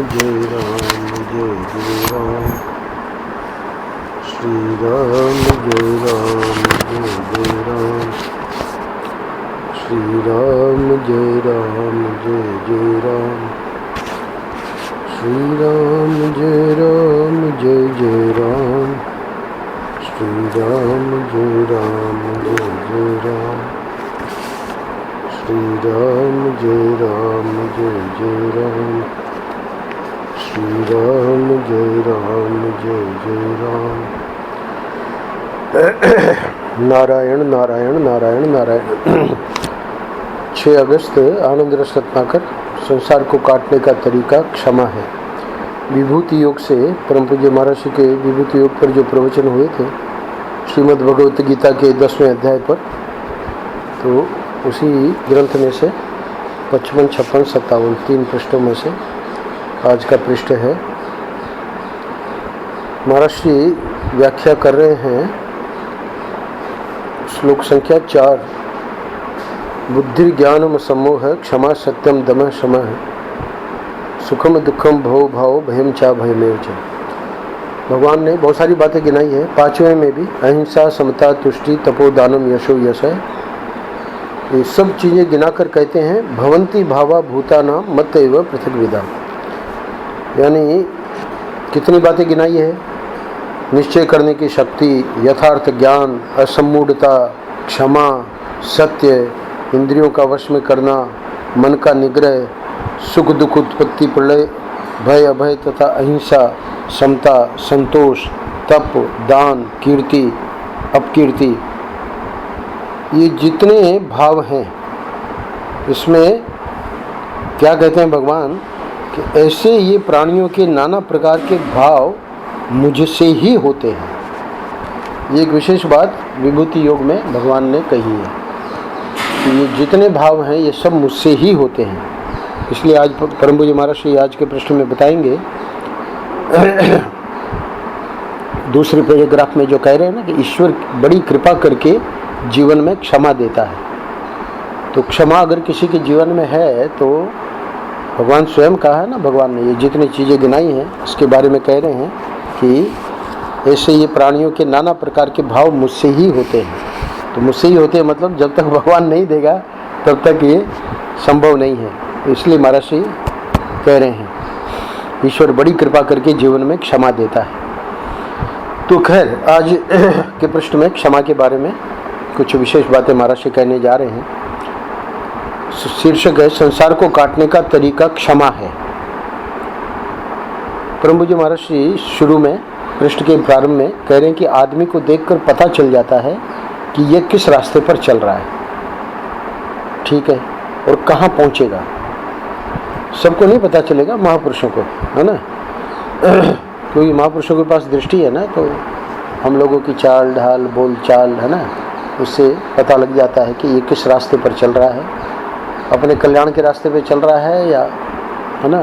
जय राम जय जय राम। श्री राम जय राम जय जय राम। श्री राम जय राम जय जय राम। श्री राम जय राम जय जय राम। श्री राम जय राम जय जय राम। श्री राम जय राम जय जय राम। श्री राम जय राम जय जय राम। नारायण नारायण नारायण नारायण। 6 अगस्त आनंद रस रत्नाकर। संसार को काटने का तरीका क्षमा है। विभूति योग से परम पूज्य महाराज के विभूति योग पर जो प्रवचन हुए थे श्रीमद् भगवत गीता के 10वें अध्याय पर, तो उसी ग्रंथ में से 55, 56, 57 3 पृष्ठों में से आज का पृष्ठ है। महाराज जी व्याख्या कर रहे हैं श्लोक संख्या 4। बुद्धि ज्ञानम सम्मोह क्षमा सत्यम दम शमः सुखम दुखम भव भाव भयम चा भयमेव च। भगवान ने बहुत सारी बातें गिनाई है। 5वें में भी अहिंसा समता तुष्टि तपो दानम यशो यश है। ये सब चीज़ें गिनाकर कहते हैं भवंती भावा भूतानाम मत एव पृथक विदा। यानी कितनी बातें गिनाई है? निश्चय करने की शक्ति, यथार्थ ज्ञान, असम्मूढ़ता, क्षमा, सत्य, इंद्रियों का वश में करना, मन का निग्रह, सुख दुख उत्पत्ति प्रलय, भय अभय तथा अहिंसा, समता, संतोष, तप, दान, कीर्ति, अपकीर्ति, ये जितने भाव हैं इसमें क्या कहते हैं भगवान कि ऐसे ये प्राणियों के नाना प्रकार के भाव मुझसे ही होते हैं। ये एक विशेष बात विभूति योग में भगवान ने कही है कि ये जितने भाव हैं ये सब मुझसे ही होते हैं। इसलिए आज परम पूज्य महाराज श्री आज के प्रश्न में बताएंगे दूसरे पैराग्राफ में जो कह रहे हैं ना कि ईश्वर बड़ी कृपा करके जीवन में क्षमा देता है। तो क्षमा अगर किसी के जीवन में है तो भगवान स्वयं कहा है ना, भगवान ने ये जितनी चीज़ें गिनाई हैं इसके बारे में कह रहे हैं कि ऐसे ये प्राणियों के नाना प्रकार के भाव मुझसे ही होते हैं। तो मुझसे ही होते हैं मतलब जब तक भगवान नहीं देगा तब तक ये संभव नहीं है। इसलिए महाराज जी कह रहे हैं ईश्वर बड़ी कृपा करके जीवन में क्षमा देता है। तो खैर आज के प्रश्न में क्षमा के बारे में कुछ विशेष बातें महाराज जी कहने जा रहे हैं। शीर्षक है संसार को काटने का तरीका क्षमा है। परम पूज्य महाराज जी शुरू में पृष्ठ के प्रारंभ में कह रहे हैं कि आदमी को देखकर पता चल जाता है कि यह किस रास्ते पर चल रहा है, ठीक है, और कहाँ पहुँचेगा। सबको नहीं पता चलेगा, महापुरुषों को, है ना, क्योंकि महापुरुषों के पास दृष्टि है ना, तो हम लोगों की चाल ढाल बोल चाल, है ना, उससे पता लग जाता है कि ये किस रास्ते पर चल रहा है। अपने कल्याण के रास्ते पे चल रहा है या, है ना,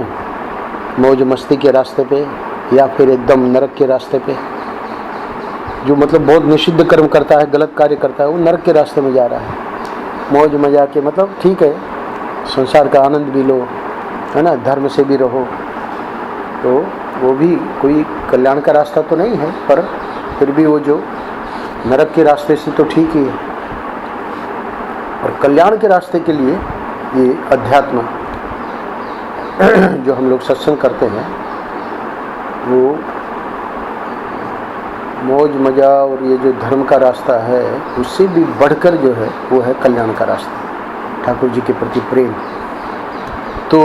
मौज मस्ती के रास्ते पे, या फिर एकदम नरक के रास्ते पे। जो मतलब बहुत निषिद्ध कर्म करता है, गलत कार्य करता है, वो नरक के रास्ते में जा रहा है। मौज मजा के मतलब ठीक है, संसार का आनंद भी लो, है ना, धर्म से भी रहो, तो वो भी कोई कल्याण का रास्ता तो नहीं है, पर फिर भी वो जो नरक के रास्ते से तो ठीक ही है। और कल्याण के रास्ते के लिए ये अध्यात्म जो हम लोग सत्संग करते हैं वो मौज मजा और ये जो धर्म का रास्ता है उससे भी बढ़कर जो है वो है कल्याण का रास्ता, ठाकुर जी के प्रति प्रेम। तो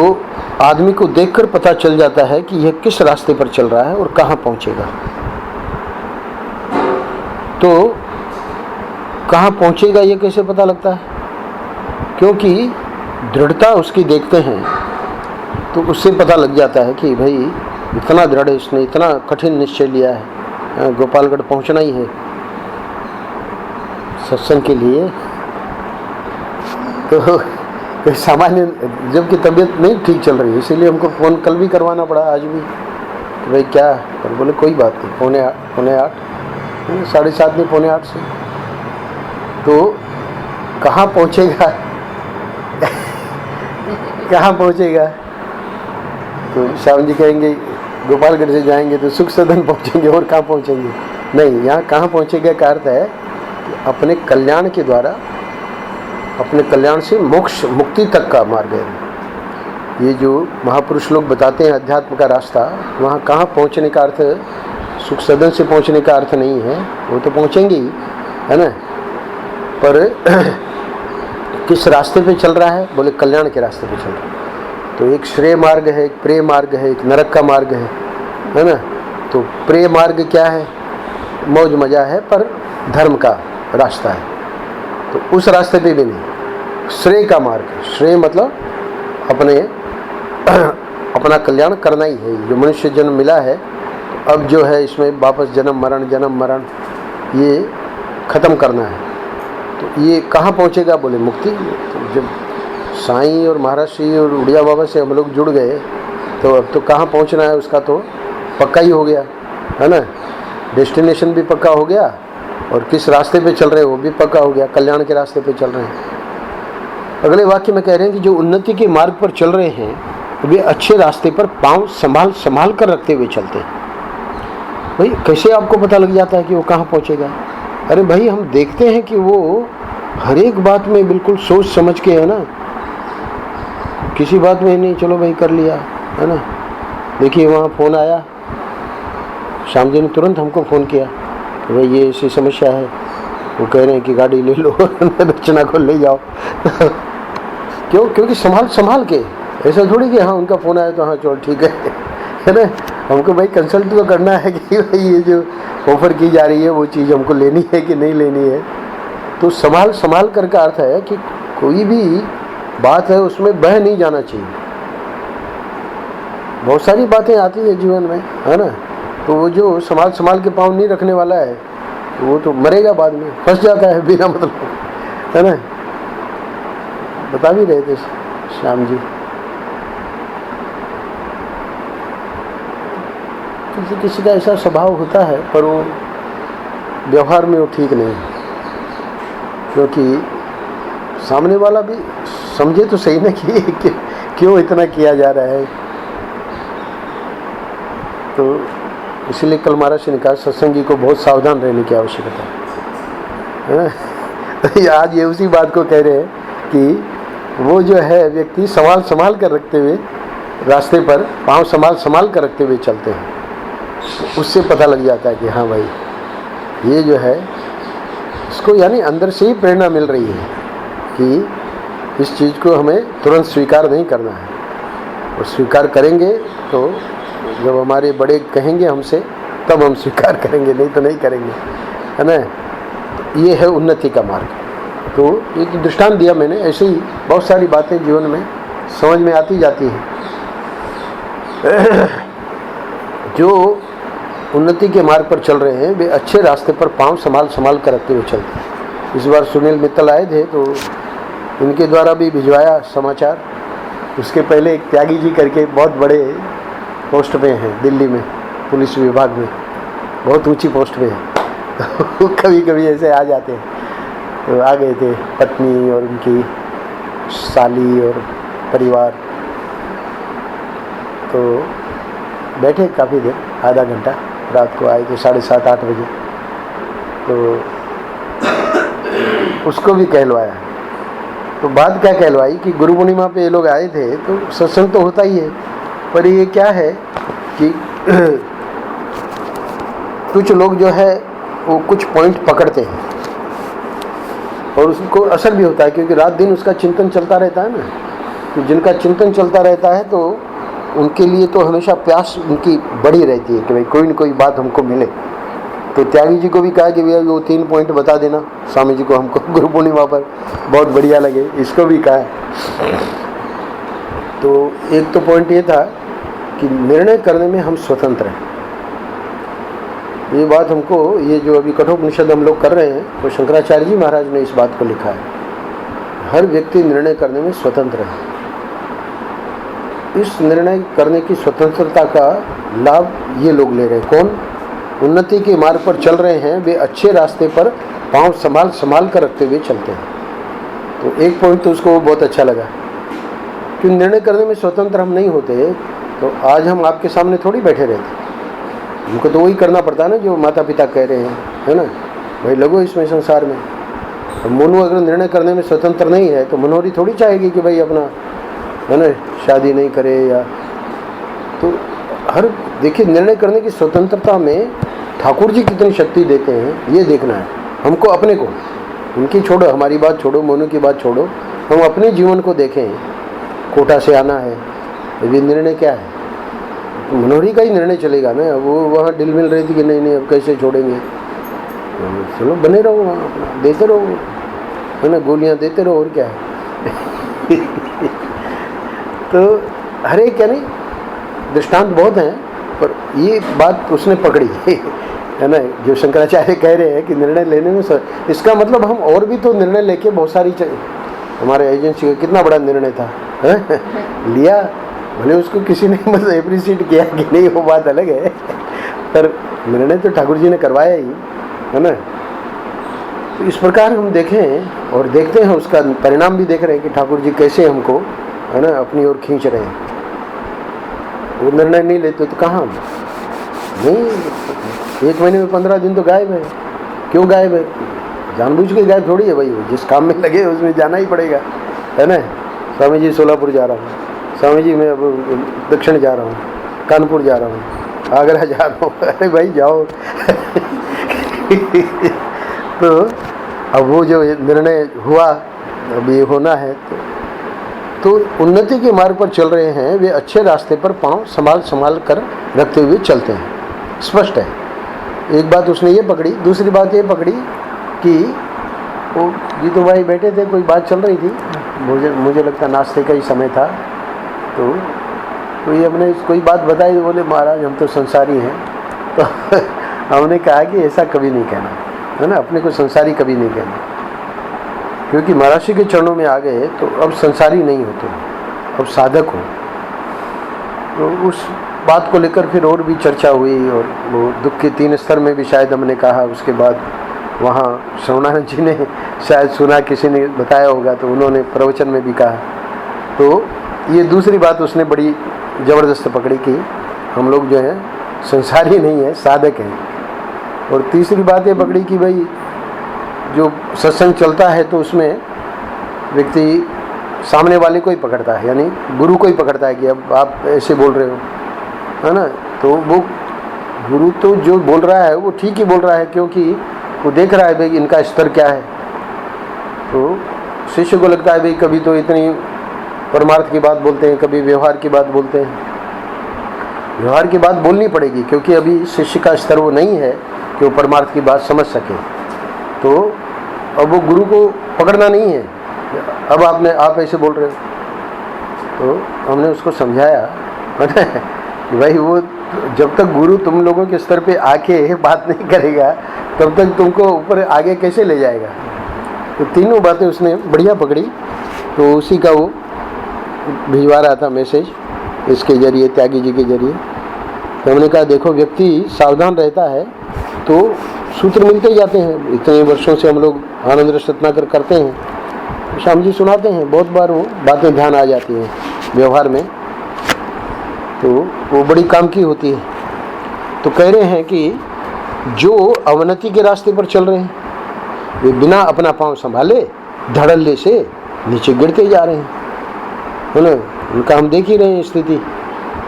आदमी को देखकर पता चल जाता है कि यह किस रास्ते पर चल रहा है और कहाँ पहुँचेगा। तो कहाँ पहुँचेगा ये कैसे पता लगता है? क्योंकि दृढ़ता उसकी देखते हैं तो उससे पता लग जाता है कि भाई इतना दृढ़ इसने इतना कठिन निश्चय लिया है, गोपालगढ़ पहुँचना ही है सत्संग के लिए। तो सामान्य जबकि तबीयत नहीं ठीक चल रही है, इसीलिए हमको फ़ोन कल भी करवाना पड़ा, आज भी, कि भाई क्या है। पर बोले कोई बात नहीं, 7:45 7:30 नहीं 7:45 से। तो कहाँ पहुँचेगा कहाँ पहुँचेगा तो श्याम जी कहेंगे गोपालगढ़ से जाएंगे तो सुख सदन पहुँचेंगे, और कहाँ पहुँचेंगे? नहीं, यहाँ कहाँ पहुँचेंगे का अर्थ है कि अपने कल्याण के द्वारा, अपने कल्याण से मोक्ष मुक्ति तक का मार्ग है। ये जो महापुरुष लोग बताते हैं अध्यात्म का रास्ता, वहाँ कहाँ पहुँचने का अर्थ सुख सदन से पहुँचने का अर्थ नहीं है, वो तो पहुँचेंगे ही, है ना। पर किस रास्ते पे चल रहा है? बोले कल्याण के रास्ते पे चल रहा है। तो एक श्रेय मार्ग है, एक प्रेय मार्ग है, एक नरक का मार्ग है ना। तो प्रेय मार्ग क्या है? मौज मजा है, पर धर्म का रास्ता है, तो उस रास्ते पे भी नहीं। श्रेय का मार्ग, श्रेय मतलब अपना कल्याण करना ही है। जो मनुष्य जन्म मिला है, अब जो है इसमें वापस जन्म मरण ये ख़त्म करना है। तो ये कहाँ पहुँचेगा? बोले मुक्ति। तो जब साईं और महाराज श्री और उड़िया बाबा से हम लोग जुड़ गए, तो अब तो कहाँ पहुँचना है उसका तो पक्का ही हो गया, है ना। डेस्टिनेशन भी पक्का हो गया, और किस रास्ते पे चल रहे हैं वो भी पक्का हो गया, कल्याण के रास्ते पे चल रहे हैं। अगले वाक्य में कह रहे हैं कि जो उन्नति के मार्ग पर चल रहे हैं वे अच्छे रास्ते पर पांव संभाल कर रखते हुए चलते हैं। भाई कैसे आपको पता लग जाता है कि वो कहाँ पहुँचेगा? अरे भाई हम देखते हैं कि वो हर एक बात में बिल्कुल सोच समझ के, है ना, किसी बात में नहीं चलो भाई कर लिया, है ना। देखिए वहाँ फ़ोन आया, श्याम जी ने तुरंत हमको फ़ोन किया कि भाई ये ऐसी समस्या है, वो कह रहे हैं कि गाड़ी ले लो रचना को ले जाओ क्यों? क्योंकि संभाल के, ऐसा थोड़ी कि हाँ उनका फ़ोन आया तो हाँ चलो ठीक है ना। हमको भाई कंसल्ट तो करना है कि भाई ये जो ऑफ़र की जा रही है वो चीज़ हमको लेनी है कि नहीं लेनी है। तो संभाल कर का अर्थ है कि कोई भी बात है उसमें बह नहीं जाना चाहिए। बहुत सारी बातें आती है जीवन में, है ना। तो वो जो संभाल के पाँव नहीं रखने वाला है वो तो मरेगा बाद में, फंस जाता है बिना मतलब, है ना। बता भी रहे थे श्याम जी, किसी का ऐसा स्वभाव होता है पर वो व्यवहार में वो ठीक नहीं, क्योंकि सामने वाला भी समझे तो सही ना कि क्यों इतना किया जा रहा है। तो इसीलिए कल महाराज ने कहा सत्संगी को बहुत सावधान रहने की आवश्यकता है। तो आज ये उसी बात को कह रहे हैं कि वो जो है व्यक्ति संभाल कर रखते हुए रास्ते पर पाँव संभाल कर रखते हुए चलते हैं, उससे पता लग जाता है कि हाँ भाई ये जो है इसको यानी अंदर से ही प्रेरणा मिल रही है कि इस चीज़ को हमें तुरंत स्वीकार नहीं करना है, और स्वीकार करेंगे तो जब हमारे बड़े कहेंगे हमसे तब हम स्वीकार करेंगे, नहीं तो नहीं करेंगे, है ना। तो ये है उन्नति का मार्ग। तो एक दृष्टांत दिया मैंने, ऐसे ही बहुत सारी बातें जीवन में समझ में आती जाती हैं। जो उन्नति के मार्ग पर चल रहे हैं वे अच्छे रास्ते पर पाँव संभाल कर रखते हुए चलते हैं। इस बार सुनील मित्तल आए थे तो उनके द्वारा भी भिजवाया समाचार। उसके पहले एक त्यागी जी करके बहुत बड़े पोस्ट पे हैं दिल्ली में, पुलिस विभाग में बहुत ऊंची पोस्ट पे है। तो कभी कभी ऐसे आ जाते हैं। तो आ गए थे पत्नी और उनकी साली और परिवार, तो बैठे काफ़ी देर, आधा घंटा। रात को आए थे 7:30-8 बजे। तो उसको भी कहलवाया। तो बात क्या कहलवाई कि गुरु पूर्णिमा पे ये लोग आए थे तो सत्संग तो होता ही है, पर ये क्या है कि कुछ लोग जो है वो कुछ पॉइंट पकड़ते हैं और उसको असर भी होता है, क्योंकि रात दिन उसका चिंतन चलता रहता है ना। तो जिनका चिंतन चलता रहता है तो उनके लिए तो हमेशा प्यास उनकी बड़ी रहती है कि भाई कोई न कोई बात हमको मिले। तो त्यागी जी को भी कहा कि भैया वो 3 पॉइंट बता देना स्वामी जी को, हमको गुरु पूर्णिमा पर बहुत बढ़िया लगे, इसको भी कहा। तो एक तो पॉइंट ये था कि निर्णय करने में हम स्वतंत्र हैं। ये बात हमको, ये जो अभी कठोपनिषद हम लोग कर रहे हैं तो शंकराचार्य जी महाराज ने इस बात को लिखा है, हर व्यक्ति निर्णय करने में स्वतंत्र है। इस निर्णय करने की स्वतंत्रता का लाभ ये लोग ले रहे हैं। कौन? उन्नति के मार्ग पर चल रहे हैं, वे अच्छे रास्ते पर पाँव संभाल कर रखते हुए चलते हैं। तो एक पॉइंट तो उसको बहुत अच्छा लगा कि निर्णय करने में स्वतंत्र हम नहीं होते, तो आज हम आपके सामने थोड़ी बैठे रहते, हमको तो वही करना पड़ता है ना जो माता पिता कह रहे हैं, है ना। भाई लगो इसमें संसार में। अब मोनू अगर निर्णय करने में स्वतंत्र नहीं है तो मनोहरी थोड़ी चाहेगी कि भाई अपना, है ना, शादी नहीं करे या, तो हर देखिए निर्णय करने की स्वतंत्रता में ठाकुर जी कितनी शक्ति देते हैं ये देखना है हमको, अपने को। उनकी छोड़ो, हमारी बात छोड़ो, मोनू की बात छोड़ो, हम अपने जीवन को देखें। कोटा से आना है, ये निर्णय क्या है? मनोहरी का ही निर्णय चलेगा ना। वो वहाँ डिल मिल रही थी कि नहीं अब कैसे छोड़ेंगे, चलो बने रहो वहाँ, अपना देते रहो, है ना, गोलियाँ देते रहो, और क्या है। तो हर एक, यानी दृष्टांत बहुत हैं, पर ये बात उसने पकड़ी है ना, जो शंकराचार्य कह रहे हैं कि निर्णय लेने में इसका मतलब हम और भी तो निर्णय लेके बहुत सारी हमारे एजेंसी का कितना बड़ा निर्णय था लिया, भले उसको किसी ने मतलब एप्रिशिएट किया कि नहीं वो बात अलग है, पर निर्णय तो ठाकुर जी ने करवाया ही, है ना। तो इस प्रकार हम देखें और देखते हैं, उसका परिणाम भी देख रहे हैं कि ठाकुर जी कैसे हमको, है ना, अपनी ओर खींच रहे हैं। वो निर्णय नहीं लेते तो कहाँ नहीं, 1 महीने में 15 दिन तो गायब है। क्यों गायब है? जानबूझ के गायब थोड़ी है भाई, जिस काम में लगे उसमें जाना ही पड़ेगा, है ना। स्वामी जी सोलापुर जा रहा हूँ, स्वामी जी मैं अब दक्षिण जा रहा हूँ, कानपुर जा रहा हूँ, आगरा जा रहा हूँ, अरे भाई जाओ। तो अब वो जो निर्णय हुआ, अब ये होना है, तो उन्नति के मार्ग पर चल रहे हैं, वे अच्छे रास्ते पर पांव संभाल कर रखते हुए चलते हैं। स्पष्ट है। एक बात उसने ये पकड़ी, दूसरी बात ये पकड़ी कि वो जीतू भाई बैठे थे, कोई बात चल रही थी, मुझे लगता नाश्ते का ही समय था, तो कोई हमने कोई बात बताई, तो बोले महाराज हम तो संसारी हैं। तो हमने कहा कि ऐसा कभी नहीं कहना, है ना, अपने को संसारी कभी नहीं कहना, क्योंकि महाराज जी के चरणों में आ गए तो अब संसारी नहीं होते, अब साधक हो। तो उस बात को लेकर फिर और भी चर्चा हुई, और वो दुख के 3 स्तर में भी शायद हमने कहा। उसके बाद वहाँ श्रवणानंद जी ने शायद सुना, किसी ने बताया होगा, तो उन्होंने प्रवचन में भी कहा। तो ये दूसरी बात उसने बड़ी ज़बरदस्त पकड़ी कि हम लोग जो है संसारी नहीं है, साधक हैं। और तीसरी बात ये पकड़ी कि भाई जो सत्संग चलता है तो उसमें व्यक्ति सामने वाले को ही पकड़ता है, यानी गुरु को ही पकड़ता है कि अब आप ऐसे बोल रहे हो, है ना। तो वो गुरु तो जो बोल रहा है वो ठीक ही बोल रहा है, क्योंकि वो देख रहा है भाई इनका स्तर क्या है। तो शिष्य को लगता है भाई कभी तो इतनी परमार्थ की बात बोलते हैं, कभी व्यवहार की बात बोलते हैं। व्यवहार की बात बोलनी पड़ेगी, क्योंकि अभी शिष्य का स्तर वो नहीं है कि वो परमार्थ की बात समझ सके। तो अब वो गुरु को पकड़ना नहीं है, अब आप ऐसे बोल रहे हो। तो हमने उसको समझाया कि भाई वो जब तक गुरु तुम लोगों के स्तर पे आके बात नहीं करेगा तब तक तुमको ऊपर आगे कैसे ले जाएगा। तो तीनों बातें उसने बढ़िया पकड़ी। तो उसी का वो भिजवा रहा था मैसेज इसके जरिए, त्यागी जी के जरिए। तो हमने कहा देखो व्यक्ति सावधान रहता है तो सूत्र मिलते ही जाते हैं। इतने वर्षों से हम लोग आनंद रस रत्नाकर करते हैं, श्याम जी सुनाते हैं, बहुत बार वो बातें ध्यान आ जाती हैं व्यवहार में, तो वो बड़ी काम की होती है। तो कह रहे हैं कि जो अवनति के रास्ते पर चल रहे हैं वे बिना अपना पांव संभाले धड़ल्ले से नीचे गिरते जा रहे हैं, है ना। उनका हम देख ही रहे हैं स्थिति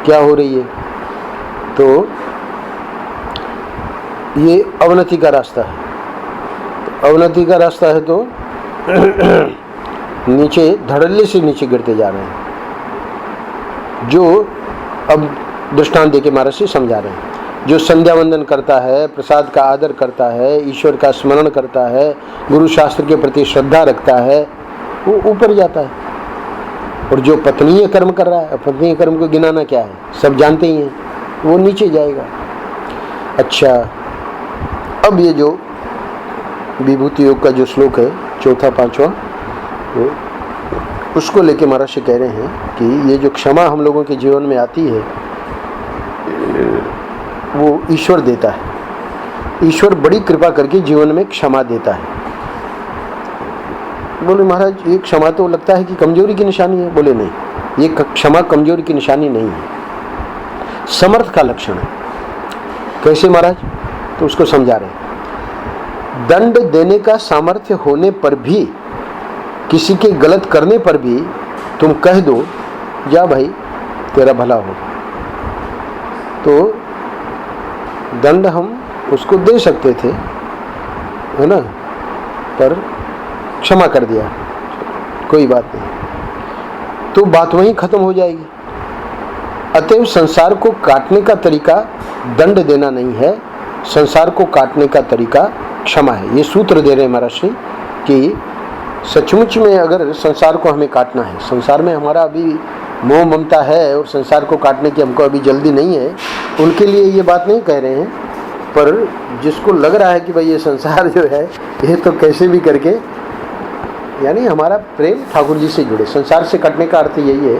क्या हो रही है। तो ये अवनति का रास्ता है। तो अवनति का रास्ता है तो नीचे धड़ल्ले से नीचे गिरते जा रहे हैं। जो अब दृष्टांत देके महाराज जी समझा रहे हैं, जो संध्या वंदन करता है, प्रसाद का आदर करता है, ईश्वर का स्मरण करता है, गुरु शास्त्र के प्रति श्रद्धा रखता है, वो ऊपर जाता है। और जो पत्नीय कर्म कर रहा है, पत्नीय कर्म को गिनाना क्या है, सब जानते ही हैं, वो नीचे जाएगा। अच्छा, अब ये जो विभूति योग का जो श्लोक है चौथा पांचवा, उसको लेके महाराज कह रहे हैं कि ये जो क्षमा हम लोगों के जीवन में आती है वो ईश्वर देता है। ईश्वर बड़ी कृपा करके जीवन में क्षमा देता है। बोले महाराज ये क्षमा तो लगता है कि कमजोरी की निशानी है। बोले नहीं, ये क्षमा कमजोरी की निशानी नहीं है। समर्थ का लक्षण है। कैसे महाराज? तो उसको समझा रहे हैं। दंड देने का सामर्थ्य होने पर भी, किसी के गलत करने पर भी तुम कह दो जा भाई तेरा भला हो, तो दंड हम उसको दे सकते थे, है ना, पर क्षमा कर दिया, कोई बात नहीं, तो बात वहीं खत्म हो जाएगी। अतएव संसार को काटने का तरीका दंड देना नहीं है, संसार को काटने का तरीका क्षमा है। ये सूत्र दे रहे हैं महर्षि कि सचमुच में अगर संसार को हमें काटना है, संसार में हमारा अभी मोह ममता है और संसार को काटने की हमको अभी जल्दी नहीं है, उनके लिए ये बात नहीं कह रहे हैं। पर जिसको लग रहा है कि भाई ये संसार जो है ये तो कैसे भी करके, यानी हमारा प्रेम ठाकुर जी से जुड़े, संसार से कटने का अर्थ यही है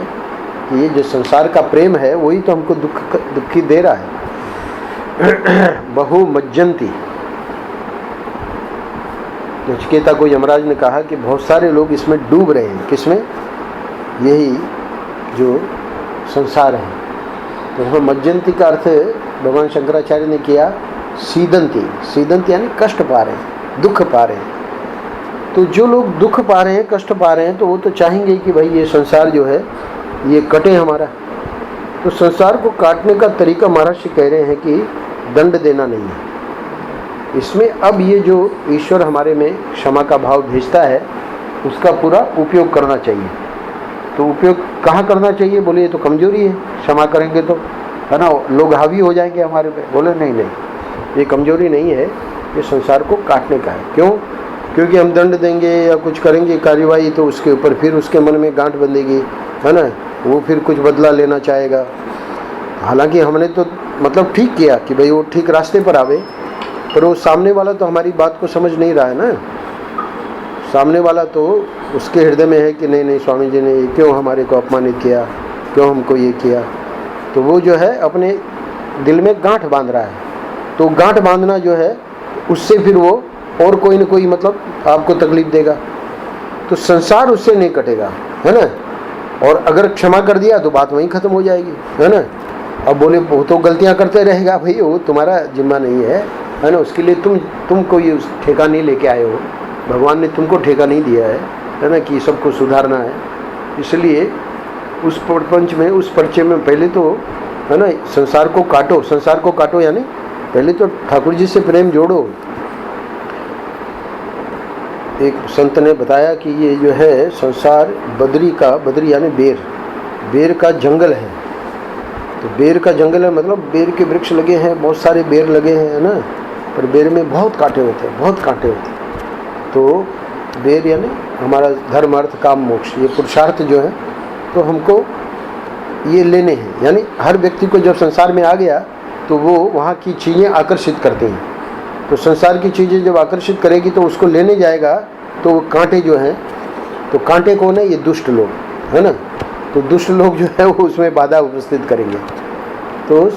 कि ये जो संसार का प्रेम है वही तो हमको दुखी दे रहा है। बहु मज्जंती, नचिकेता को यमराज ने कहा कि बहुत सारे लोग इसमें डूब रहे हैं। किसमें? यही जो संसार है। तो वहाँ मज्जंती का अर्थ भगवान शंकराचार्य ने किया सीदंती। सीदंती यानी कष्ट पा रहे हैं, दुख पा रहे हैं। तो जो लोग दुख पा रहे हैं, कष्ट पा रहे हैं, तो वो तो चाहेंगे कि भाई ये संसार जो है ये कटे हमारा। तो संसार को काटने का तरीका महर्षि कह रहे हैं कि दंड देना नहीं है। इसमें अब ये जो ईश्वर हमारे में क्षमा का भाव भेजता है उसका पूरा उपयोग करना चाहिए। तो उपयोग कहाँ करना चाहिए? बोले ये तो कमजोरी है, क्षमा करेंगे तो, है ना, लोग हावी हो जाएंगे हमारे पे। बोले नहीं नहीं, ये कमजोरी नहीं है, ये संसार को काटने का है। क्यों? क्योंकि हम दंड देंगे या कुछ करेंगे कार्यवाही तो उसके ऊपर फिर उसके मन में गांठ बंधेगी, है ना, वो फिर कुछ बदला लेना चाहेगा। हालांकि हमने तो मतलब ठीक किया कि भाई वो ठीक रास्ते पर आवे, पर वो सामने वाला तो हमारी बात को समझ नहीं रहा है ना। सामने वाला तो उसके हृदय में है कि नहीं नहीं स्वामी जी ने क्यों हमारे को अपमानित किया, क्यों हमको ये किया। तो वो जो है अपने दिल में गांठ बांध रहा है। तो गांठ बांधना जो है उससे फिर वो और कोई न कोई मतलब आपको तकलीफ देगा। तो संसार उससे नहीं कटेगा, है ना। और अगर क्षमा कर दिया तो बात वहीं खत्म हो जाएगी, है ना। अब बोले वो तो गलतियां करते रहेगा, भाई वो तुम्हारा जिम्मा नहीं है ना। उसके लिए तुम कोई ठेका नहीं लेके आए हो, भगवान ने तुमको ठेका नहीं दिया है ना, कि सबको सुधारना है। इसलिए उस प्रपंच में, उस परिचय में पहले तो, है ना, संसार को काटो। संसार को काटो यानी पहले तो ठाकुर जी से प्रेम जोड़ो। एक संत ने बताया कि ये जो है संसार बद्री यानी बेर का जंगल है। तो बेर का जंगल है मतलब बेर के वृक्ष लगे हैं, बहुत सारे बेर लगे हैं, है ना, पर बेर में बहुत कांटे होते हैं, बहुत कांटे होते हैं। तो बेर यानी हमारा धर्म अर्थ काम मोक्ष, ये पुरुषार्थ जो है तो हमको ये लेने हैं। यानी हर व्यक्ति को जब संसार में आ गया तो वो वहाँ की चीज़ें आकर्षित करते हैं। तो संसार की चीज़ें जब आकर्षित करेगी तो उसको लेने जाएगा, तो वो कांटे जो हैं, तो कांटे कौन है? ये दुष्ट लोग, है ना। तो दुष्ट लोग जो है वो उसमें बाधा उपस्थित करेंगे। तो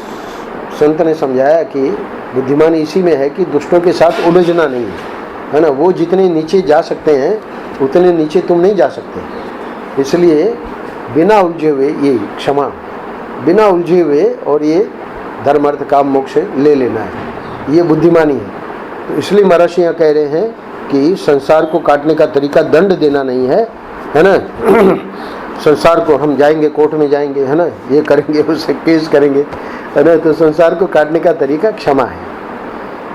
संत ने समझाया कि बुद्धिमानी इसी में है कि दुष्टों के साथ उलझना नहीं है ना। वो जितने नीचे जा सकते हैं उतने नीचे तुम नहीं जा सकते। इसलिए बिना उलझे हुए ये क्षमा, बिना उलझे हुए और ये धर्म अर्थ काम मोक्ष ले लेना है, ये बुद्धिमानी है। तो इसलिए महर्षि यहाँ कह रहे हैं कि संसार को काटने का तरीका दंड देना नहीं है ना। संसार को हम जाएंगे, कोर्ट में जाएंगे, है ना, ये करेंगे, उससे केस करेंगे, है ना। तो संसार को काटने का तरीका क्षमा है।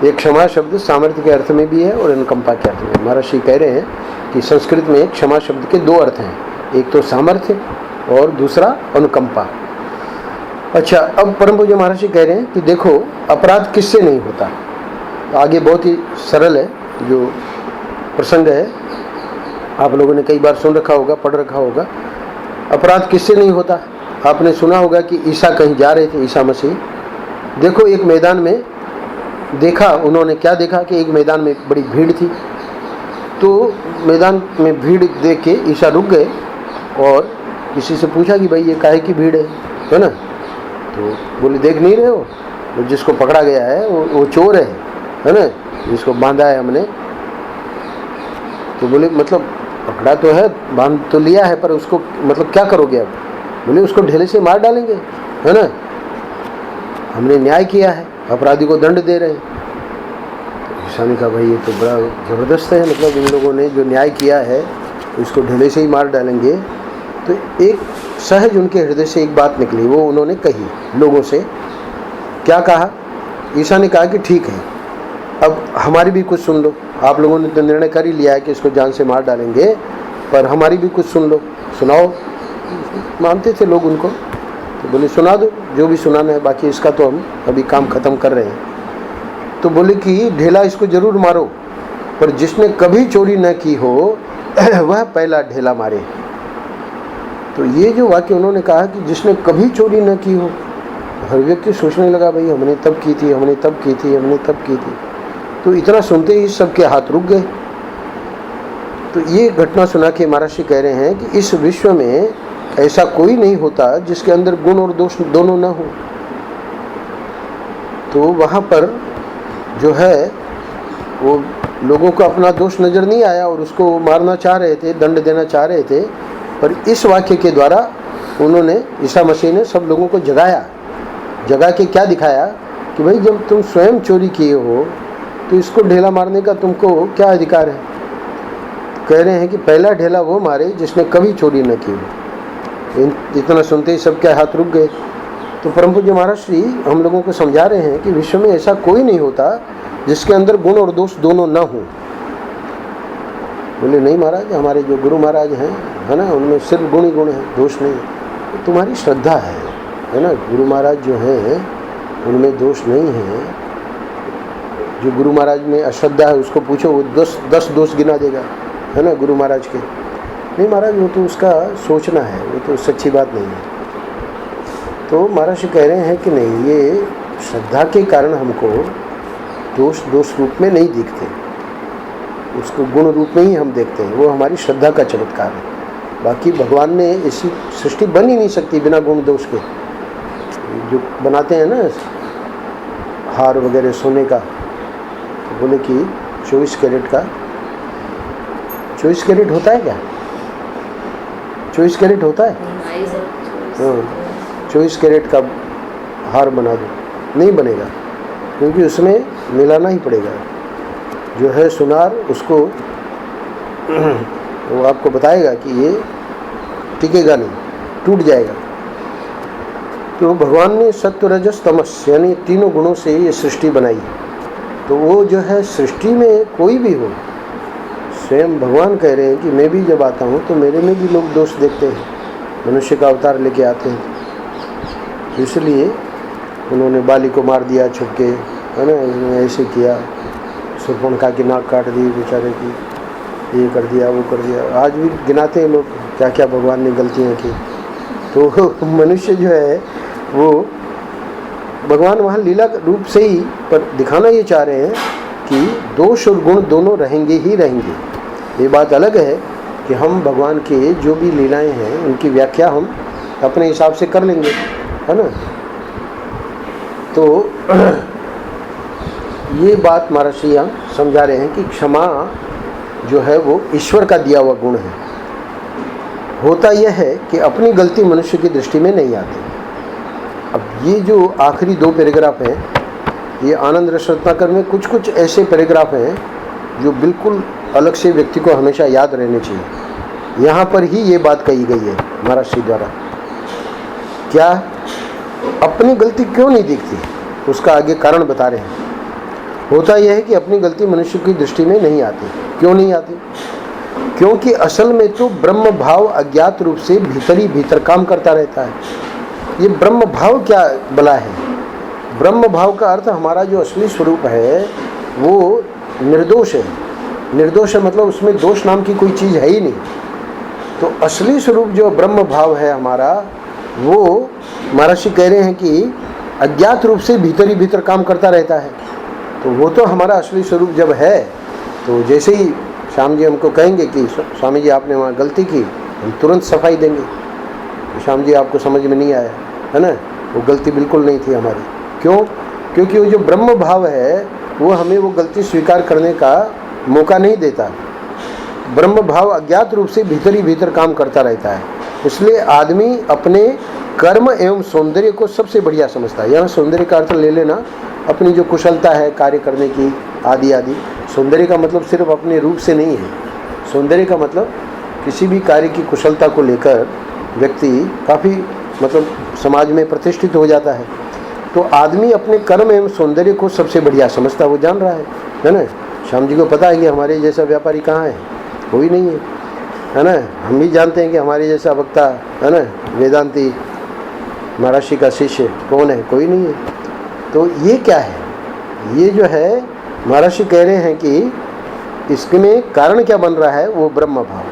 ये क्षमा शब्द सामर्थ्य के अर्थ में भी है और अनुकंपा के अर्थ में। महर्षि कह रहे हैं कि संस्कृत में क्षमा शब्द के दो अर्थ हैं, एक तो सामर्थ्य और दूसरा अनुकंपा। अच्छा, अब परम पूज्य महर्षि कह रहे हैं कि देखो अपराध किससे नहीं होता। आगे बहुत ही सरल है जो प्रसंग है, आप लोगों ने कई बार सुन रखा होगा, पढ़ रखा होगा। अपराध किससे नहीं होता? आपने सुना होगा कि ईसा कहीं जा रहे थे, ईसा मसीह। देखो एक मैदान में देखा, उन्होंने क्या देखा कि एक मैदान में बड़ी भीड़ थी। तो मैदान में भीड़ देख के ईसा रुक गए और किसी से पूछा कि भाई ये काहे की भीड़ है ना। तो बोले देख नहीं रहे हो, तो जिसको पकड़ा गया है वो चोर है ना, जिसको बांधा है हमने। तो बोले मतलब पकड़ा तो है, बांध तो लिया है, पर उसको मतलब क्या करोगे अब? बोले उसको ढेले से मार डालेंगे, है ना। हमने न्याय किया है, अपराधी को दंड दे रहे हैं। तो ईशा ने कहा भाई ये तो बड़ा ज़बरदस्त है, मतलब इन लोगों ने जो न्याय किया है तो इसको ढेले से ही मार डालेंगे। तो एक सहज उनके हृदय से एक बात निकली, वो उन्होंने कही लोगों से। क्या कहा? ईशा ने कहा कि ठीक है, अब हमारी भी कुछ सुन लो। आप लोगों ने तो निर्णय कर ही लिया है कि इसको जान से मार डालेंगे, पर हमारी भी कुछ सुन लो, सुनाओ। मानते थे लोग उनको, तो बोले सुना दो जो भी सुनाना है, बाकी इसका तो हम अभी काम ख़त्म कर रहे हैं। तो बोले कि ढेला इसको ज़रूर मारो, पर जिसने कभी चोरी न की हो वह पहला ढेला मारे। तो ये जो वाक्य उन्होंने कहा कि जिसने कभी चोरी न की हो, हर व्यक्ति सोचने लगा भाई हमने तब की थी, हमने तब की थी, हमने तब की थी। तो इतना सुनते ही सबके हाथ रुक गए। तो ये घटना सुना के महाराज कह रहे हैं कि इस विश्व में ऐसा कोई नहीं होता जिसके अंदर गुण और दोष दोनों न हो। तो वहाँ पर जो है वो लोगों को अपना दोष नज़र नहीं आया और उसको मारना चाह रहे थे, दंड देना चाह रहे थे। पर इस वाक्य के द्वारा उन्होंने, ईसा मसीह ने सब लोगों को जगाया। जगा के क्या दिखाया कि भाई जब तुम स्वयं चोरी किए हो तो इसको ढेला मारने का तुमको क्या अधिकार है। कह रहे हैं कि पहला ढेला वो मारे जिसने कभी चोरी न की हो। इतना सुनते ही सबके हाथ रुक गए। तो परम पूज्य महाराज श्री हम लोगों को समझा रहे हैं कि विश्व में ऐसा कोई नहीं होता जिसके अंदर गुण और दोष दोनों न हो। बोले नहीं महाराज, हमारे जो गुरु महाराज हैं है ना, उनमें सिर्फ गुण ही गुण है, दोष नहीं। तो तुम्हारी श्रद्धा है ना। गुरु महाराज जो हैं उनमें दोष नहीं है। जो गुरु महाराज में अश्रद्धा है उसको पूछो, वो 10 दोष गिना देगा, है ना, गुरु महाराज के। नहीं महाराज, वो तो उसका सोचना है, वो तो सच्ची बात नहीं है। तो महाराज कह रहे हैं कि नहीं, ये श्रद्धा के कारण हमको दोष रूप में नहीं दिखते, उसको गुण रूप में ही हम देखते हैं। वो हमारी श्रद्धा का चमत्कार है। बाकी भगवान ने ऐसी सृष्टि बन ही नहीं सकती बिना गुण दोष के। जो बनाते हैं ना हार वगैरह सोने का, तो बोले कि 24 कैरेट का, 24 कैरेट होता है क्या? 24 कैरेट होता है? हाँ, 24 कैरेट का हार बना दो, नहीं बनेगा, क्योंकि उसमें मिलाना ही पड़ेगा। जो है सुनार, उसको वो आपको बताएगा कि ये टिकेगा नहीं, टूट जाएगा। तो भगवान ने सत्व रजस तमस यानी तीनों गुणों से ये सृष्टि बनाई। तो वो जो है सृष्टि में कोई भी हो, स्वयं भगवान कह रहे हैं कि मैं भी जब आता हूँ तो मेरे में भी लोग दोष देखते हैं, मनुष्य का अवतार लेके आते हैं। इसलिए उन्होंने बाली को मार दिया छुप के, है ना, उन्होंने ऐसे किया, सुर्पणखा की नाक काट दी बेचारे की, ये कर दिया, वो कर दिया। आज भी गिनाते हैं लोग क्या क्या भगवान ने गलतियाँ की। तो मनुष्य जो है वो भगवान वहाँ लीला रूप से ही पर दिखाना ये चाह रहे हैं कि दोष और गुण दोनों रहेंगे ही रहेंगे। ये बात अलग है कि हम भगवान के जो भी लीलाएं हैं उनकी व्याख्या हम अपने हिसाब से कर लेंगे, है ना। तो ये बात महाराज यहाँ समझा रहे हैं कि क्षमा जो है वो ईश्वर का दिया हुआ गुण है। होता यह है कि अपनी गलती मनुष्य की दृष्टि में नहीं आती। अब ये जो आखिरी 2 पैराग्राफ हैं, ये आनंद रस रत्नाकर में कुछ ऐसे पैराग्राफ हैं जो बिल्कुल अलग से व्यक्ति को हमेशा याद रहने चाहिए। यहाँ पर ही ये बात कही गई है महाराज श्री द्वारा। क्या अपनी गलती क्यों नहीं दिखती, उसका आगे कारण बता रहे हैं। होता यह है कि अपनी गलती मनुष्य की दृष्टि में नहीं आती। क्यों नहीं आती? क्योंकि असल में तो ब्रह्म भाव अज्ञात रूप से भीतर ही भीतर काम करता रहता है। ये ब्रह्म भाव क्या बला है? ब्रह्म भाव का अर्थ हमारा जो असली स्वरूप है वो निर्दोष है। निर्दोष है मतलब उसमें दोष नाम की कोई चीज़ है ही नहीं। तो असली स्वरूप जो ब्रह्म भाव है हमारा, वो महर्षि कह रहे हैं कि अज्ञात रूप से भीतर ही भीतर काम करता रहता है। तो वो तो हमारा असली स्वरूप जब है, तो जैसे ही श्याम जी हमको कहेंगे कि स्वामी जी आपने वहाँ गलती की, हम तुरंत सफाई देंगे। तो श्याम जी आपको समझ में नहीं आया, है ना, वो गलती बिल्कुल नहीं थी हमारी। क्यों? क्योंकि वो जो ब्रह्म भाव है वो हमें वो गलती स्वीकार करने का मौका नहीं देता। ब्रह्म भाव अज्ञात रूप से भीतर ही भीतर काम करता रहता है। इसलिए आदमी अपने कर्म एवं सौंदर्य को सबसे बढ़िया समझता है। यहाँ सौंदर्य का अर्थ ले लेना अपनी जो कुशलता है कार्य करने की आदि आदि। सौंदर्य का मतलब सिर्फ अपने रूप से नहीं है। सौंदर्य का मतलब किसी भी कार्य की कुशलता को लेकर व्यक्ति काफ़ी मतलब समाज में प्रतिष्ठित हो जाता है। तो आदमी अपने कर्म एवं सौंदर्य को सबसे बढ़िया समझता है, वो जान रहा है ना। श्याम जी को पता है कि हमारे जैसा व्यापारी कहाँ है, कोई नहीं है ना। हम भी जानते हैं कि हमारे जैसा वक्ता है ना, वेदांती महर्षि का शिष्य कौन है, कोई नहीं है। तो ये क्या है, ये जो है महर्षि कह रहे हैं कि इसमें कारण क्या बन रहा है, वो ब्रह्म भाव,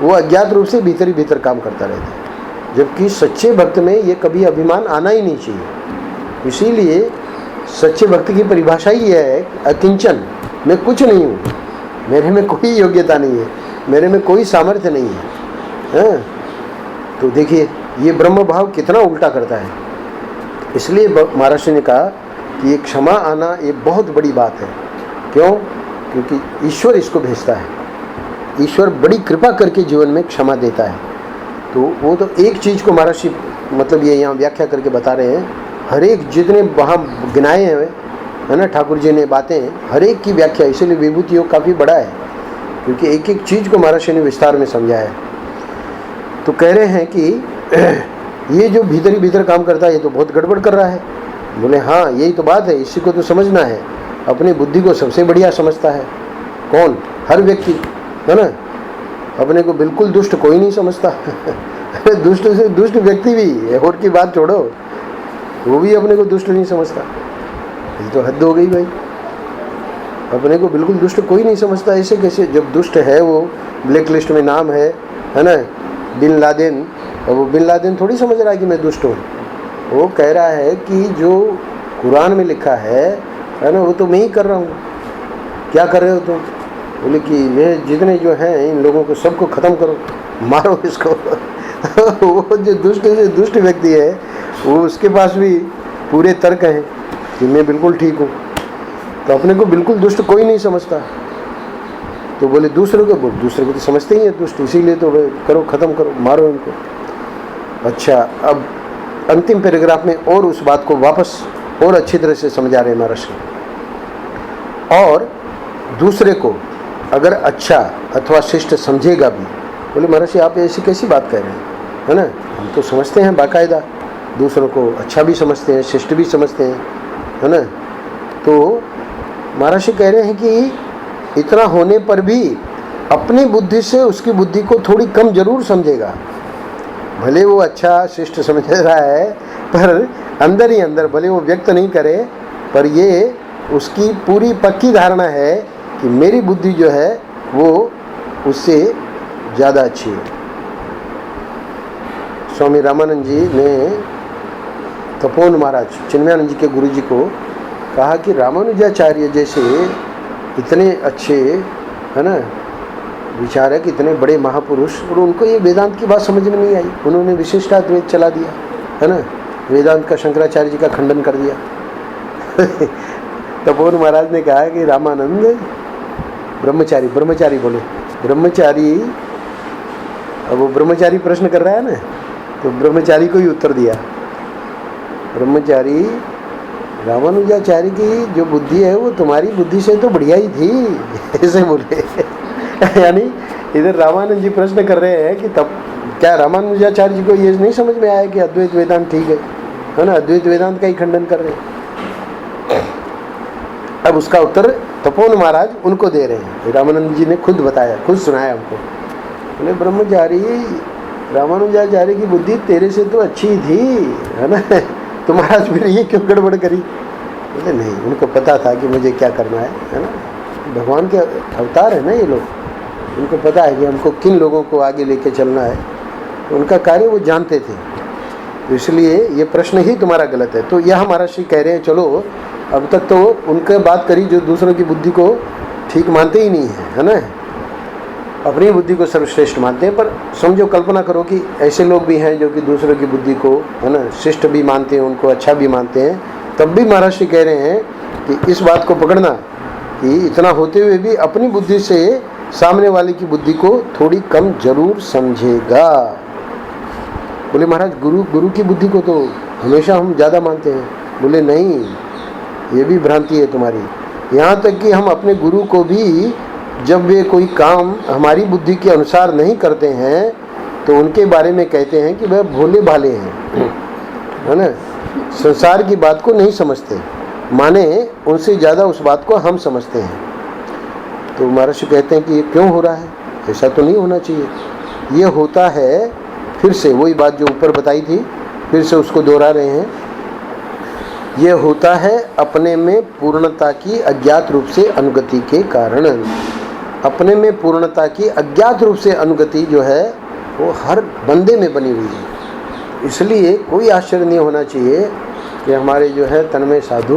वो अज्ञात रूप से भीतर ही भीतर काम करता रहता है। जबकि सच्चे भक्त में ये कभी अभिमान आना ही नहीं चाहिए। इसीलिए सच्चे भक्त की परिभाषा ही है अकिंचन, मैं कुछ नहीं हूँ, मेरे में कोई योग्यता नहीं है, मेरे में कोई सामर्थ्य नहीं है। तो देखिए ये ब्रह्म भाव कितना उल्टा करता है। इसलिए महर्षि ने कहा कि ये क्षमा आना ये बहुत बड़ी बात है। क्यों? क्योंकि ईश्वर इसको भेजता है। ईश्वर बड़ी कृपा करके जीवन में क्षमा देता है। तो वो तो एक चीज़ को महर्षि मतलब ये यहाँ व्याख्या करके बता रहे हैं। हर एक जितने वहाँ गिनाए हैं है ना ठाकुर जी ने बातें, हर एक की व्याख्या, इसीलिए विभूति योग काफ़ी बड़ा है, क्योंकि एक एक चीज़ को महर्षि ने विस्तार में समझाया है। तो कह रहे हैं कि ये जो भीतर ही भीतर काम करता है ये तो बहुत गड़बड़ कर रहा है। बोले हाँ यही तो बात है, इसी को तो समझना है। अपनी बुद्धि को सबसे बढ़िया समझता है कौन? हर व्यक्ति, है ना। अपने को बिल्कुल दुष्ट कोई नहीं समझता। दुष्ट से दुष्ट व्यक्ति भी, और की बात छोड़ो, वो भी अपने को दुष्ट नहीं समझता। ये तो हद हो गई भाई, अपने को बिल्कुल दुष्ट कोई नहीं समझता। ऐसे कैसे? जब दुष्ट है वो ब्लैक लिस्ट में नाम है ना, बिन लादेन, और वो बिन लादेन थोड़ी समझ रहा है कि मैं दुष्ट हूँ। वो कह रहा है कि जो कुरान में लिखा है ना, वो तो मैं ही कर रहा हूँ। क्या कर रहे हो तुम? बोले कि ये जितने जो हैं इन लोगों को सबको ख़त्म करो, मारो इसको। वो जो दुष्ट से दुष्ट व्यक्ति है वो उसके पास भी पूरे तर्क हैं कि मैं बिल्कुल ठीक हूँ। तो अपने को बिल्कुल दुष्ट कोई नहीं समझता। तो बोले दूसरे को तो समझते ही है दुष्ट, इसीलिए तो करो, ख़त्म करो, मारो इनको। अच्छा, अब अंतिम पैराग्राफ में और उस बात को वापस और अच्छी तरह से समझा रहे महर्षि। और दूसरे को अगर अच्छा अथवा शिष्ट समझेगा भी, बोले महर्षि आप ऐसी कैसी बात कह रहे हैं, है ना। हम तो समझते हैं बाकायदा, दूसरों को अच्छा भी समझते हैं, शिष्ट भी समझते हैं, है ना। तो महर्षि कह रहे हैं कि इतना होने पर भी अपनी बुद्धि से उसकी बुद्धि को थोड़ी कम जरूर समझेगा। भले वो अच्छा शिष्ट समझ रहा है, पर अंदर ही अंदर, भले वो व्यक्त नहीं करे, पर ये उसकी पूरी पक्की धारणा है कि मेरी बुद्धि जो है वो उससे ज़्यादा अच्छी है। स्वामी रामानंद जी ने तपोवन महाराज चिन्मयानंद जी के गुरु जी को कहा कि रामानुजाचार्य जैसे इतने अच्छे, है ना, विचारक, इतने बड़े महापुरुष, और उनको ये वेदांत की बात समझ में नहीं आई। उन्होंने विशिष्टाद्वैत चला दिया, है ना, वेदांत का शंकराचार्य जी का खंडन कर दिया। तपोवन महाराज ने कहा कि रामानंद ब्रह्मचारी बोले, ब्रह्मचारी, अब वो ब्रह्मचारी प्रश्न कर रहा है ना, तो ब्रह्मचारी को ही उत्तर दिया, ब्रह्मचारी रामानुजाचार्य की जो बुद्धि है वो तुम्हारी बुद्धि से तो बढ़िया ही थी, ऐसे बोले। यानी इधर रामानंद जी प्रश्न कर रहे हैं कि तब क्या रामानुजाचार्य जी को ये नहीं समझ में आया कि अद्वैत वेदांत ठीक है ना, अद्वैत वेदांत का ही खंडन कर रहे हैं। अब उसका उत्तर तपोवन महाराज उनको दे रहे हैं। रामानंद जी ने खुद बताया, खुद सुनाया हमको। बोले ब्रह्मचारी रामानुजाचार्य की बुद्धि तेरे से तो अच्छी थी, है ना, तो महाराज फिर ये क्यों गड़बड़ करी? बोले नहीं, उनको पता था कि मुझे क्या करना है ना। भगवान के अवतार है ना ये लोग, उनको पता है कि हमको किन लोगों को आगे लेके चलना है, तो उनका कार्य वो जानते थे। तो इसलिए ये प्रश्न ही तुम्हारा गलत है। तो यह महर्षि कह रहे हैं, चलो अब तक तो उनके बात करी जो दूसरों की बुद्धि को ठीक मानते ही नहीं है ना, अपनी बुद्धि को सर्वश्रेष्ठ मानते हैं। पर समझो, कल्पना करो कि ऐसे लोग भी हैं जो कि दूसरों की बुद्धि को, है ना, शिष्ट भी मानते हैं, उनको अच्छा भी मानते हैं। तब भी महर्षि कह रहे हैं कि इस बात को पकड़ना कि इतना होते हुए भी अपनी बुद्धि से सामने वाले की बुद्धि को थोड़ी कम जरूर समझेगा। बोले महाराज गुरु की बुद्धि को तो हमेशा हम ज़्यादा मानते हैं। बोले नहीं, ये भी भ्रांति है तुम्हारी। यहाँ तक कि हम अपने गुरु को भी जब वे कोई काम हमारी बुद्धि के अनुसार नहीं करते हैं तो उनके बारे में कहते हैं कि वह भोले भाले हैं, है ना, संसार की बात को नहीं समझते, माने उनसे ज़्यादा उस बात को हम समझते हैं। तो महर्षि कहते हैं कि ये क्यों हो रहा है, ऐसा तो नहीं होना चाहिए। ये होता है, फिर से वही बात जो ऊपर बताई थी, फिर से उसको दोहरा रहे हैं। ये होता है अपने में पूर्णता की अज्ञात रूप से अनुगति के कारण। अपने में पूर्णता की अज्ञात रूप से अनुगति जो है वो हर बंदे में बनी हुई है। इसलिए कोई आश्चर्य नहीं होना चाहिए कि हमारे जो है तन्मय साधु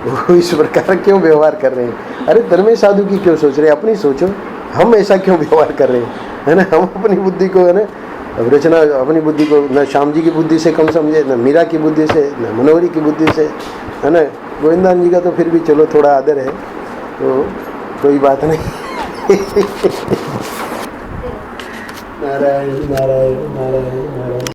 वो इस प्रकार क्यों व्यवहार कर रहे हैं। अरे तन्मय साधु की क्यों सोच रहे हैं, अपनी सोचो, हम ऐसा क्यों व्यवहार कर रहे हैं, है ना। हम अपनी बुद्धि को, है ना, अब रचना अपनी बुद्धि को न श्याम जी की बुद्धि से कम समझे, न मीरा की बुद्धि से, न मनोहरी की बुद्धि से, है ना। गोविंदान जी का तो फिर भी चलो थोड़ा आदर है, तो कोई बात नहीं। नारायण नारायण नारायण नारायण।